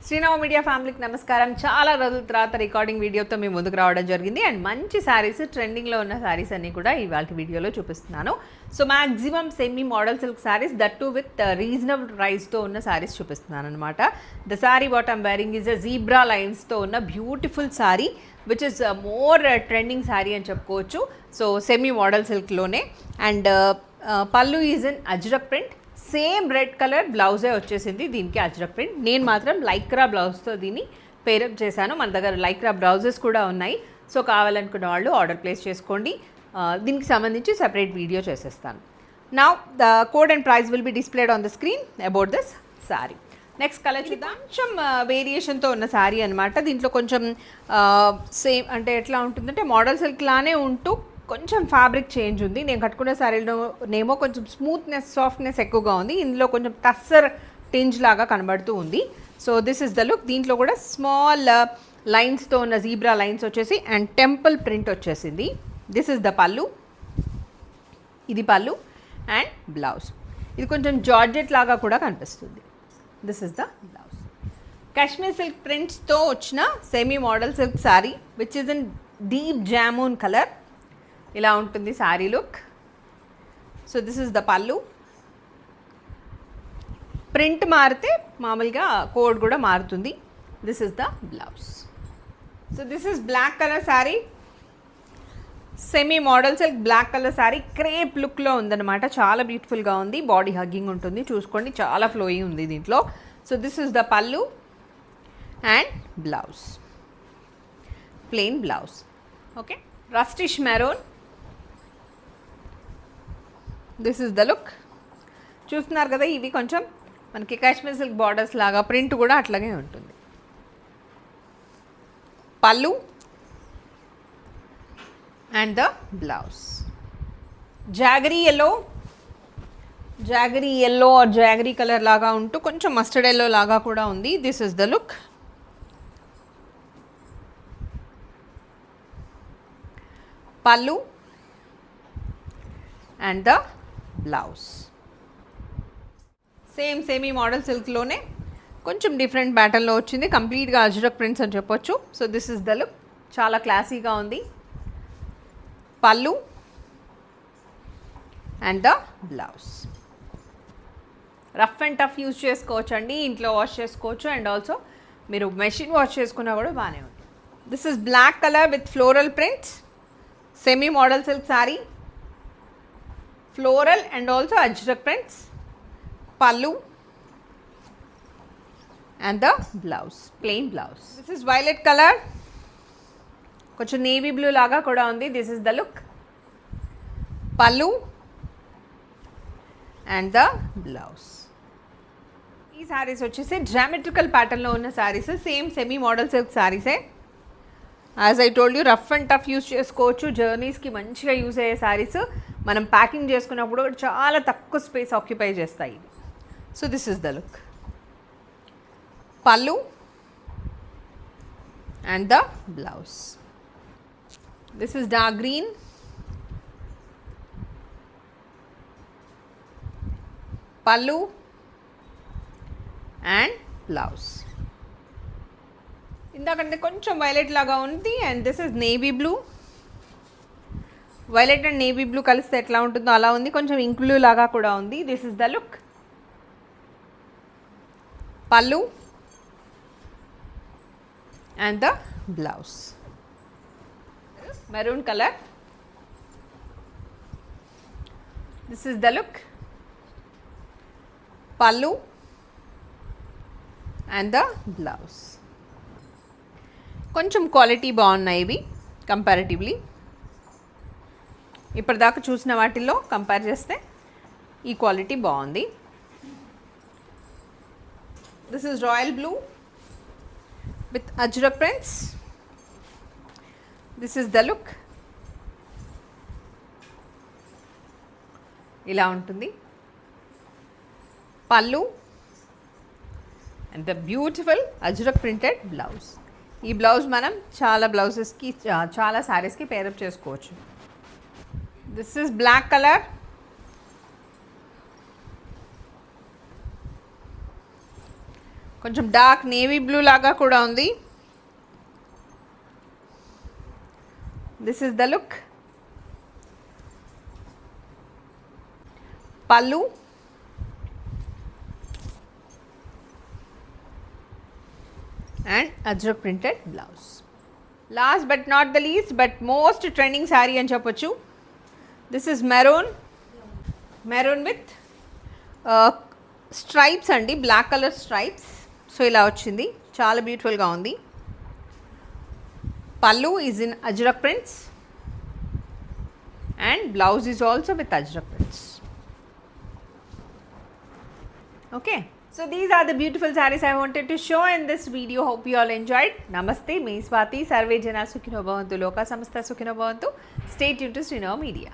Srinava media ఫ్యామిలీకి నమస్కారం. చాలా రోజుల తర్వాత రికార్డింగ్ వీడియోతో మేము ముందుకు రావడం జరిగింది. అండ్ మంచి శారీస్, ట్రెండింగ్లో ఉన్న శారీస్ అన్నీ కూడా ఇవాళ వీడియోలో చూపిస్తున్నాను. So maximum semi model silk saris, that too with reasonable ప్రైస్తో ఉన్న శారీస్ చూపిస్తున్నాను అనమాట. The sari what I'm wearing is a zebra లైన్స్తో ఉన్న beautiful sari which is more trending sari అని చెప్పుకోవచ్చు. సో సెమీ మోడల్ సిల్క్లోనే. And pallu is in ajrak print. Same red colour బ్లౌజే వచ్చేసింది దీనికి, అజ్రక్ ప్రింట్. నేను మాత్రం లైక్రా బ్లౌజ్తో దీన్ని పేరప్ చేశాను. మన దగ్గర లైక్రా బ్లౌజెస్ కూడా ఉన్నాయి. సో కావాలనుకున్న వాళ్ళు ఆర్డర్ ప్లేస్ చేసుకోండి. దీనికి సంబంధించి సెపరేట్ వీడియో చేసేస్తాను. Now the code and price will be displayed on the screen about this sari. Next colour చూద్దాం. కొంచెం వేరియేషన్తో ఉన్న శారీ అనమాట. దీంట్లో కొంచెం సేమ్ అంటే ఎట్లా ఉంటుందంటే మోడల్ సిల్క్ లానే ఉంటూ కొంచెం ఫ్యాబ్రిక్ చేంజ్ ఉంది. నేను కట్టుకున్న శారీలోనేమో కొంచెం స్మూత్నెస్, సాఫ్ట్నెస్ ఎక్కువగా ఉంది. ఇందులో కొంచెం టస్సర్ టింజ్ లాగా కనబడుతూ ఉంది. So this is the look. దీంట్లో కూడా స్మాల్ లైన్స్తో ఉన్న జీబ్రా లైన్స్ వచ్చేసి అండ్ టెంపుల్ ప్రింట్ వచ్చేసింది. దిస్ ఇస్ ద పల్లు. ఇది పల్లు అండ్ బ్లౌజ్. ఇది కొంచెం జార్జెట్ లాగా కూడా కనిపిస్తుంది. This is the blouse. Kashmir silk ప్రింట్స్తో వచ్చిన semi model silk sari which is in deep jamun colour. ఇలా ఉంటుంది sari look. So this is the pallu. Print మారితే మామూలుగా కోడ్ కూడా మారుతుంది. This is the blouse. So this is black colour sari. Semi model silk black colour sari crepe లుక్లో ఉందన్నమాట. చాలా బ్యూటిఫుల్గా ఉంది. బాడీ హగ్గింగ్ ఉంటుంది, చూసుకోండి. చాలా ఫ్లోయింగ్ ఉంది దీంట్లో. So this is the pallu and blouse. Plain blouse. Okay, rustish maroon. This is the look. చూస్తున్నారు కదా, ఇవి కొంచెం మనకి కాశ్మీర్ సిల్క్ బార్డర్స్ లాగా, ప్రింట్ కూడా అట్లాగే ఉంటుంది. Pallu and the blouse. Jaggery yellow or jaggery colour లాగా ఉంటూ కొంచెం మస్టర్డ్ ఎల్లో లాగా కూడా ఉంది. This is the look. Pallu and the blouse. Same semi model సిల్క్లోనే కొంచెం డిఫరెంట్ ప్యాటర్న్లో వచ్చింది. కంప్లీట్గా అజ్రక్ ప్రింట్స్ అని చెప్పొచ్చు. So this is the look. చాలా క్లాసీగా ఉంది. Pallu and the blouse. Rough and tough use చేసుకోవచ్చు అండి. ఇంట్లో వాష్ చేసుకోవచ్చు. అండ్ ఆల్సో మీరు మెషిన్ వాష్ చేసుకున్నా కూడా బాగానే ఉంది. This is black colour with floral prints. Semi model silk sari. Floral and also ajrak prints. Pallu and the blouse. Plain blouse. This is violet colour. కొంచెం నేవీ బ్లూ లాగా కూడా ఉంది. This is the look. Pallu and the blouse. ఈ శారీస్ వచ్చేసి డ్రామెట్రికల్ ప్యాటర్న్లో ఉన్న saris. Same semi model silk శారీసే. As I told you, rough and tough use చేసుకోవచ్చు. జర్నీస్కి మంచిగా యూస్ అయ్యే శారీస్. మనం ప్యాకింగ్ చేసుకున్నప్పుడు చాలా తక్కువ స్పేస్ ఆక్యుపై చేస్తాయి. So this is the look. Pallu and the blouse. This is dark green. Pallu and blouse. ఇందాకంటే కొంచెం వైలెట్ లాగా ఉంది. And this is navy blue. Violet and navy blue కలిస్తే ఎట్లా ఉంటుందో అలా ఉంది. కొంచెం ఇంక్ బ్లూ లాగా కూడా ఉంది. This is the look. Pallu and the blouse. Maroon colour. This is the look. Pallu and the blouse. కొంచెం క్వాలిటీ బాగున్నాయి ఇవి కంపారిటివ్లీ. ఇప్పటిదాకా చూసిన వాటిల్లో కంపేర్ చేస్తే ఈ క్వాలిటీ బాగుంది. This is royal blue with ajrak prints. This is the look. ఇలా ఉంటుంది. Pallu and the beautiful ajrak printed blouse. ఈ బ్లౌజ్ మనం చాలా బ్లౌజెస్కి, చాలా శారీస్కి పేరప్ చేసుకోవచ్చు. This is black colour. కొంచెం డార్క్ నేవీ బ్లూ లాగా కూడా ఉంది. This is the look. Pallu, and ajrak printed blouse. Last but not the least but most trending sari అని చెప్పొచ్చు. This is maroon with stripes అండి, బ్లాక్ కలర్ స్ట్రైప్స్. సో ఇలా వచ్చింది, చాలా బ్యూటిఫుల్గా ఉంది. Pallu is in ajrak prints and blouse is also with ajrak prints. Okay, so these are the beautiful sarees I wanted to show in this video. Hope you all enjoyed. Namaste, me Swati. Sarve Jana Sukhino Bhavantu, Loka Samasta Sukhino Bhavantu. Stay tuned to Srinav Media.